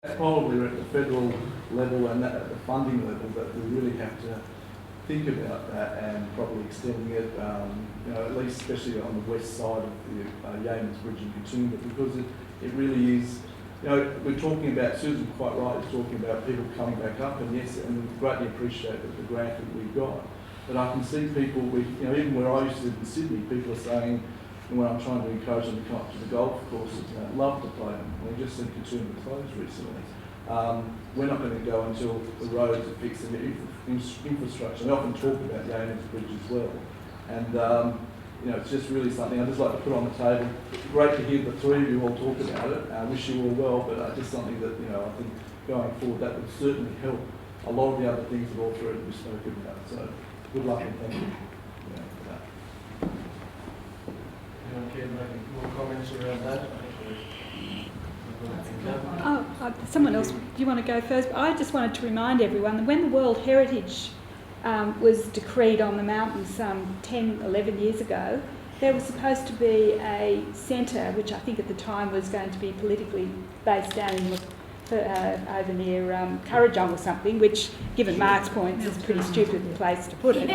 That's probably at the federal level and at the funding level that we really have to think about that and probably extending it, at least especially on the west side of the Yeamans Bridge in Katoomba, because it really is, we're talking about, Susan quite right, is talking about people coming back up, and yes, and we greatly appreciate the grant that we've got. But I can see people, even where I used to live in Sydney, people are saying, when I'm trying to encourage them to come up to the golf courses, love to play them. We just seen Katoomba closed recently. We're not going to go until the roads are fixed and the infrastructure. We often talk about the Yeamans Bridge as well. And, it's just really something I'd just like to put on the table. Great to hear the three of you all talk about it. I wish you all well, but just something that, I think going forward, that would certainly help a lot of the other things that all three of you spoke about. So good luck and thank you. For that. Anyone care to make any more comments around that? Someone else, do you want to go first? I just wanted to remind everyone that when the World Heritage was decreed on the mountains 10, 11 years ago, there was supposed to be a centre, which I think at the time was going to be politically based down in over near Currajong or something, which, given Mark's points, is a pretty stupid place to put it.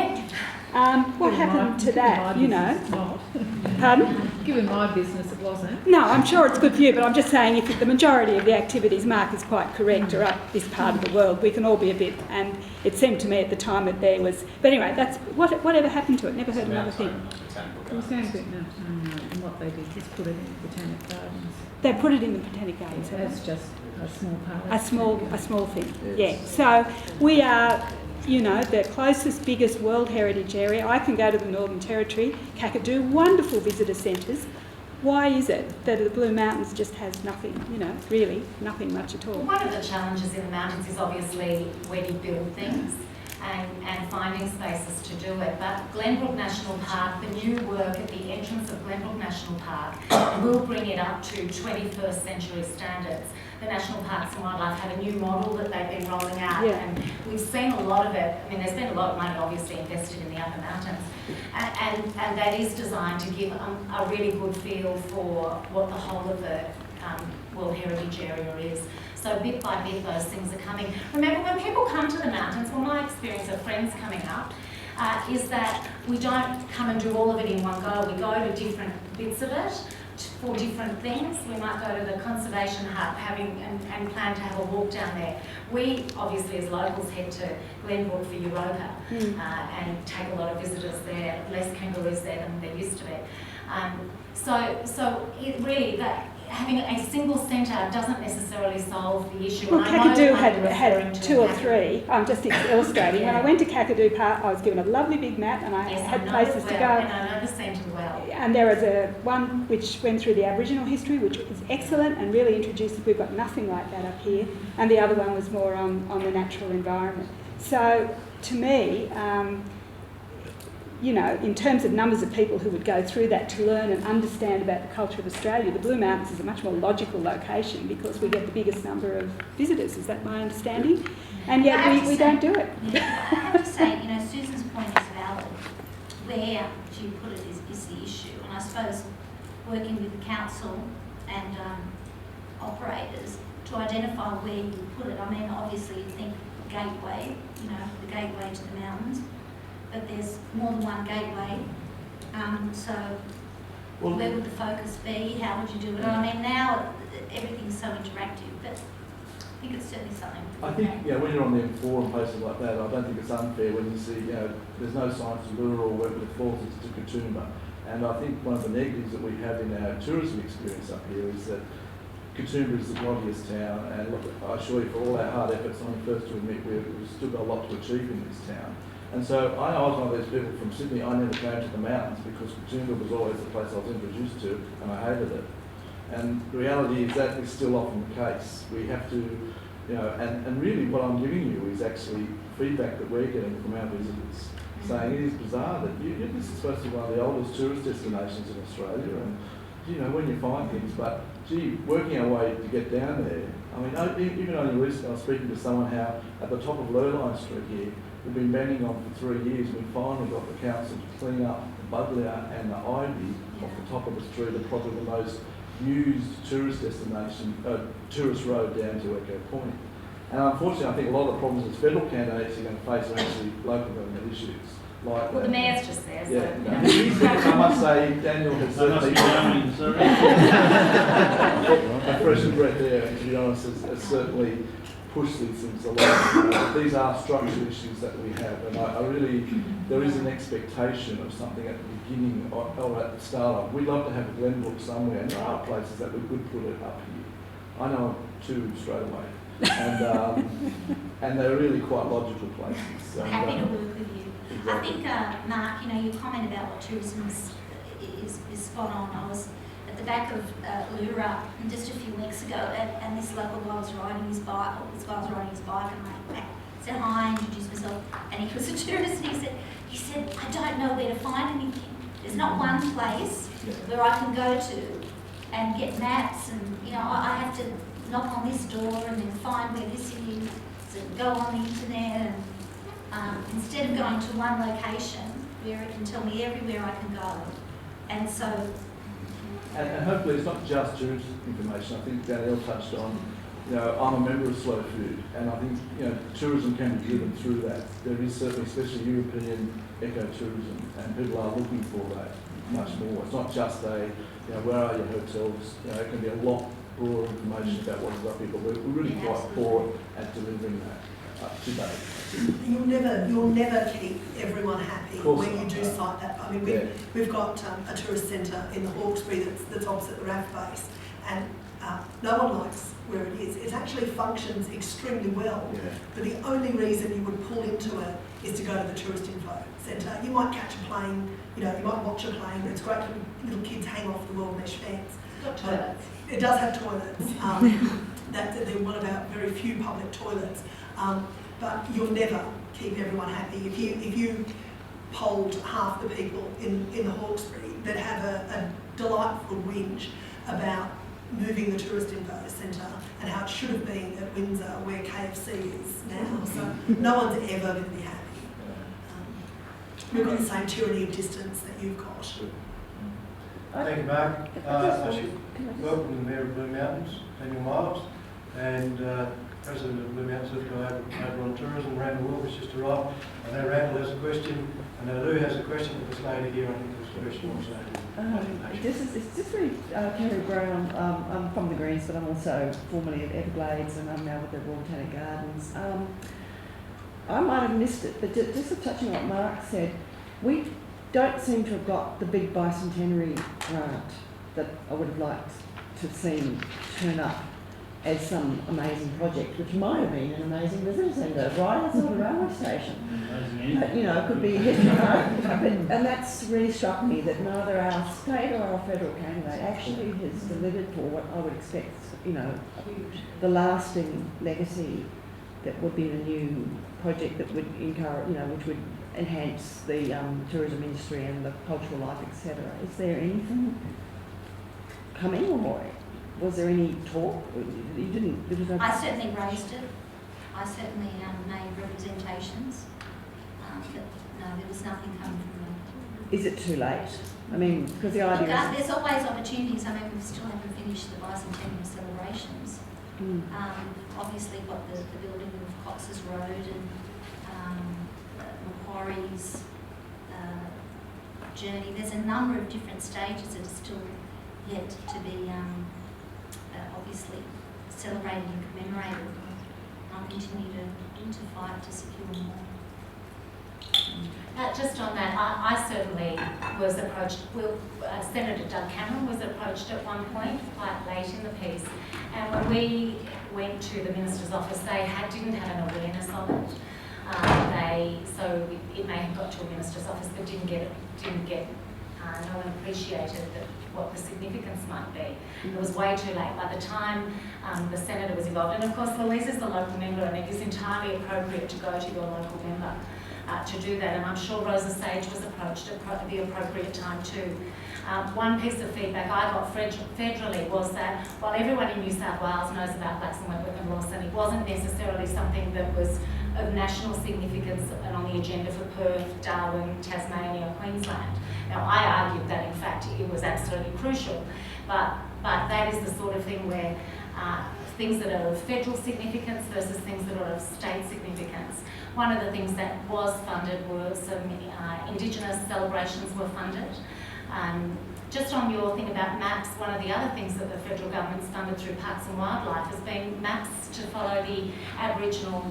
What happened to that, Pardon? Given my business, it wasn't. No, I'm sure it's good for you, but I'm just saying if the majority of the activities, Mark is quite correct, are up this part of the world, we can all be a bit, and it seemed to me at the time that there was, but anyway, that's, whatever happened to it, never heard another thing. It was going to be, and what they did was put it in the Botanic Gardens. They put it in the Botanic Gardens. That's just a small part. A small thing, yeah. So we are, the closest, biggest World Heritage area. I can go to the Northern Territory, Kakadu, wonderful visitor centres. Why is it that the Blue Mountains just has nothing, really nothing much at all? Well, one of the challenges in the mountains is obviously where do you build things and finding spaces to do it. But Glenbrook National Park, the new work at the entrance of Glenbrook National Park will bring it up to 21st century standards. The National Parks and Wildlife have a new model that they've been rolling out, and we've seen a lot of it. I mean, there's been a lot of money obviously invested in the upper mountains, and that is designed to give a really good feel for what the whole of the World Heritage area is. So bit by bit those things are coming. Remember, when people come to the mountains, well, my experience of friends coming up is that we don't come and do all of it in one go. We go to different bits of it for different things. We might go to the conservation hut and plan to have a walk down there. We obviously as locals head to Glenbrook for Europa and take a lot of visitors there, less kangaroos there than there used to be. So it really, that having a single centre doesn't necessarily solve the issue. Well, Kakadu had two or three. I'm just illustrating. When I went to Kakadu Park, I was given a lovely big map and I had places to go. And I know the centre well. And there was one which went through the Aboriginal history, which is excellent and really introduces. We've got nothing like that up here. And the other one was more on the natural environment. So to me, in terms of numbers of people who would go through that to learn and understand about the culture of Australia, the Blue Mountains is a much more logical location because we get the biggest number of visitors. Is that my understanding? And yet we don't do it. Yeah, I have to say, Susan's point is valid. Where do you put it is the issue. And I suppose working with the council and operators to identify where you put it. I mean, obviously you think gateway, the gateway to the mountains. But there's more than one gateway, so where would the focus be? How would you do it? I mean, now everything's so interactive, but I think it's certainly something. I think, when you're on the M4 and places like that, I don't think it's unfair when you see, there's no signs to Lure or Wentworth Falls, it's to Katoomba. And I think one of the negatives that we have in our tourism experience up here is that Katoomba is the groggiest town, and look, I assure you, for all our hard efforts, I'm the first to admit we've still got a lot to achieve in this town. And so I was one of those people from Sydney. I never came to the mountains because Katoomba was always the place I was introduced to, and I hated it. And the reality is that is still often the case. We have to, and really what I'm giving you is actually feedback that we're getting from our visitors, saying it is bizarre that this is supposed to be one of the oldest tourist destinations in Australia, and when you find things, but gee, working our way to get down there. I mean, even only recently I was speaking to someone how at the top of Lurline Street here, we've been banging on for 3 years. We finally got the council to clean up the budlia and the ivy off the top of the street, are probably the most used tourist destination, tourist road down to Echo Point. And unfortunately, I think a lot of the problems that federal candidates are going to face are actually local government issues. Like Well, the mayor's just there, so. yeah, I must say, Daniel has certainly a fresh breath there, and to be honest, has certainly pushed these things along. These are structural issues that we have, and I really, there is an expectation of something at the beginning or at the start. We'd love to have a Glenbrook somewhere, and there are places that we could put it up here. I know two straight away, and they're really quite logical places. I'm happy to work with you. Exactly. I think, Mark, you know, your comment about what tourism is spot on. I was at the back of Lura just a few weeks ago, and this local guy was riding his bike, and I said hi, introduced myself, and he was a tourist, and he said, I don't know where to find anything. There's not one place where I can go to and get maps, and you know, I have to knock on this door and then find where this is, and go on the internet, and instead of going to one location where it can tell me everywhere I can go. And so... And hopefully it's not just tourist information. I think Danielle touched on, you know, I'm a member of Slow Food, and I think, you know, tourism can be driven through that. There is certainly, especially European ecotourism, and people are looking for that much more. It's not just a, you know, where are your hotels? You know, it can be a lot broader information about what is up here, but we're really quite poor at delivering that today. You'll never keep everyone happy when you do cite that. I mean, we've got a tourist centre in the Hawkesbury that's opposite the RAF base, and no one likes where it is. It actually functions extremely well, but the only reason you would pull into it is to go to the tourist info centre. You might catch a plane, you know, you might watch a plane. It's great for little kids hang off the world mesh fence. It's got toilets. It does have toilets. They're one of our very few public toilets. But you'll never keep everyone happy. If you polled half the people in the Hawkesbury that have a delightful whinge about moving the tourist info centre and how it should have been at Windsor where KFC is now. So no one's ever going to be happy. We've got the same tyranny of distance that you've got. Thank you, Mark. I should welcome the Mayor of Blue Mountains, Daniel Miles, and President of Blue Mountains over on tourism, Randall Wolf, has just arrived. I know Randall has a question. I know Lou has a question, but this lady here, I think there's a question also. It's just really Kerry Brown. I'm from the Greens, but I'm also formerly of Everglades, and I'm now with the Royal Botanic Gardens. I might have missed it, but just touching on what Mark said, we don't seem to have got the big bicentenary grant that I would have liked to have seen turn up as some amazing project, which might have been an amazing visitor centre right outside the railway station. But, you know, it could be and that's really struck me that neither our state or our federal candidate actually has delivered for what I would expect, you know, the lasting legacy that would be the new project that would encourage, you know, which would enhance the tourism industry and the cultural life, etc. Is there anything coming, or was there any talk? You didn't. There was no. I certainly raised it. I certainly made representations, but no, there was nothing coming from them. Is it too late? I mean, because the idea is... There's always opportunities. I mean, we still haven't finished the bicentennial celebrations. Obviously, got the building of Cox's Road and Macquarie's journey. There's a number of different stages that are still yet to be obviously celebrated and commemorated. I'll continue to fight to secure more. Just on that, I certainly was approached, Senator Doug Cameron was approached at one point, quite late in the piece, and when we went to the Minister's office, they didn't have an awareness of it. So it may have got to a Minister's office, but no one appreciated what the significance might be. It was way too late. By the time the Senator was involved, and of course Louise is the local member, and it is entirely appropriate to go to your local member to do that, and I'm sure Rosa Sage was approached at the appropriate time too. One piece of feedback I got federally was that while everyone in New South Wales knows about Blacks and Wentworth and Lawson, it wasn't necessarily something that was of national significance and on the agenda for Perth, Darwin, Tasmania, Queensland. Now, I argued that in fact it was absolutely crucial, but that is the sort of thing where things that are of federal significance versus things that are of state significance. One of the things that was funded were some Indigenous celebrations were funded. Just on your thing about maps, one of the other things that the federal government's funded through Parks and Wildlife has been maps to follow the Aboriginal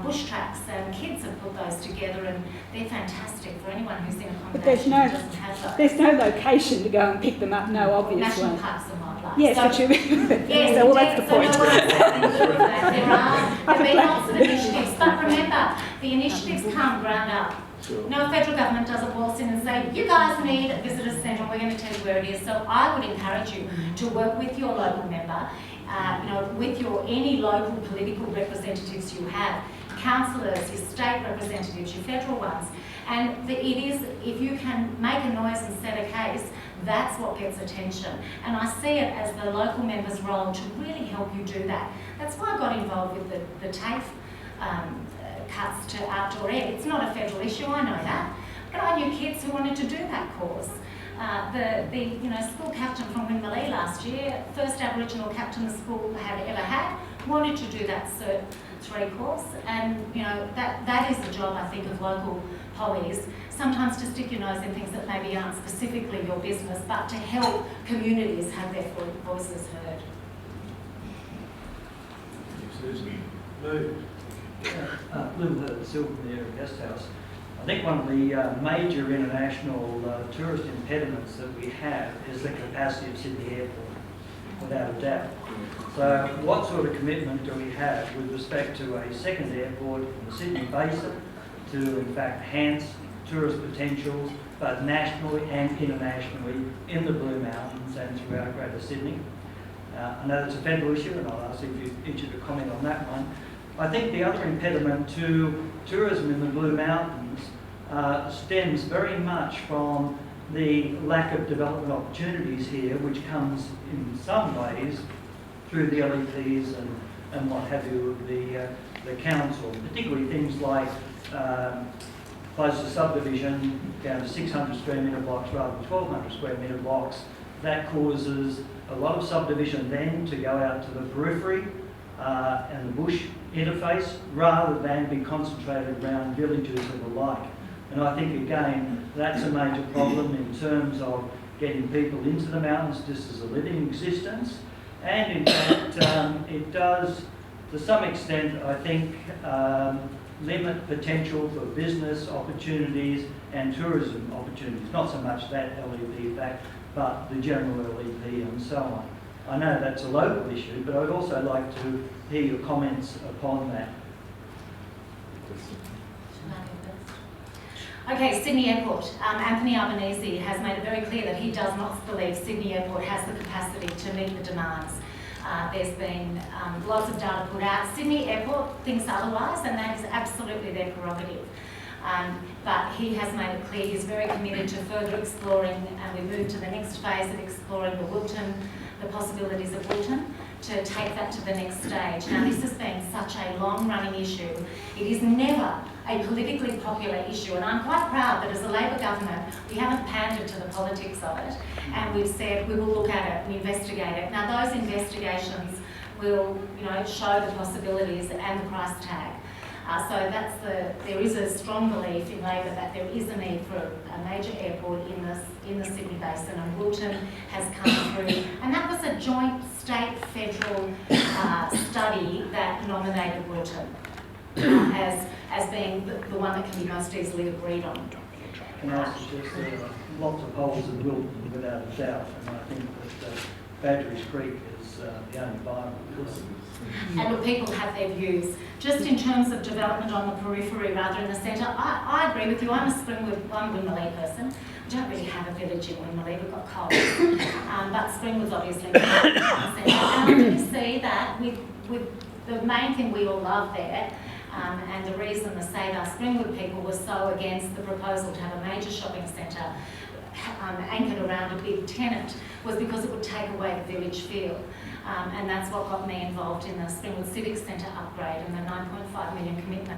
bush tracks, and kids have put those together, and they're fantastic for anyone who's in accommodation who doesn't have those. There's no location to go and pick them up, no obvious National one. Parks and Wildlife. Yes, So- but you Yes, so well, that's the so point. no one's saying that there have been lots of initiatives, but remember, the initiatives come ground up. Sure. No federal government doesn't waltz in and say, you guys need a visitor centre and we're going to tell you where it is. So I would encourage you to work with your local member, with your any local political representatives you have, councillors, your state representatives, your federal ones. And it is, if you can make a noise and set a case, that's what gets attention. And I see it as the local member's role to really help you do that. That's why I got involved with the TAFE cuts to outdoor air. It's not a federal issue, I know that, but I knew kids who wanted to do that course. The school captain from Winmalee last year, first Aboriginal captain the school had ever had, wanted to do that Cert 3 course, and that is the job, I think, of local pollies, sometimes to stick your nose in things that maybe aren't specifically your business, but to help communities have their voices heard. Susan. Lou. Lou Heard, Silvermere Guest House. I think one of the major international tourist impediments that we have is the capacity of Sydney Airport, without a doubt. So what sort of commitment do we have with respect to a second airport in the Sydney Basin to in fact enhance tourist potentials both nationally and internationally in the Blue Mountains and throughout Greater Sydney? I know that's a federal issue and I'll ask each of you to comment on that one. I think the other impediment to tourism in the Blue Mountains stems very much from the lack of development opportunities here, which comes in some ways through the LEPs and what have you of the council, particularly things like close to subdivision down to 600 square metre blocks rather than 1200 square metre blocks. That causes a lot of subdivision then to go out to the periphery and the bush interface rather than be concentrated around villages and the like. And I think again that's a major problem in terms of getting people into the mountains just as a living existence, and in fact it does to some extent I think limit potential for business opportunities and tourism opportunities, not so much that LEP fact but the general LEP and so on. I know that's a local issue, but I would also like to hear your comments upon that. Okay, Sydney Airport. Anthony Albanese has made it very clear that he does not believe Sydney Airport has the capacity to meet the demands. There's been lots of data put out. Sydney Airport thinks otherwise, and that is absolutely their prerogative. But he has made it clear he's very committed to further exploring, and we move to the next phase of exploring the possibilities of Wilton, to take that to the next stage. Now, this has been such a long-running issue. It is never a politically popular issue, and I'm quite proud that as a Labor government, we haven't pandered to the politics of it, and we've said we will look at it and investigate it. Now, those investigations will, show the possibilities and the price tag. So there is a strong belief in Labor that there is a need for a major airport in the Sydney Basin, and Wilton has come through. And that was a joint state-federal study that nominated Wilton as being the one that can be most easily agreed on. Can I suggest there are lots of holes in Wilton without a doubt, and I think that Badgerys Creek is the only viable. And look, people have their views. Just in terms of development on the periphery rather than the centre, I agree with you. I'm a Winmalee person. We don't really have a village in Winmalee, we've got Coles. But Springwood's obviously the centre. And I really see that with the main thing we all love there And the reason the Save Our Springwood people were so against the proposal to have a major shopping centre anchored around a big tenant was because it would take away the village feel. And that's what got me involved in the Springwood Civic Centre upgrade and the $9.5 million commitment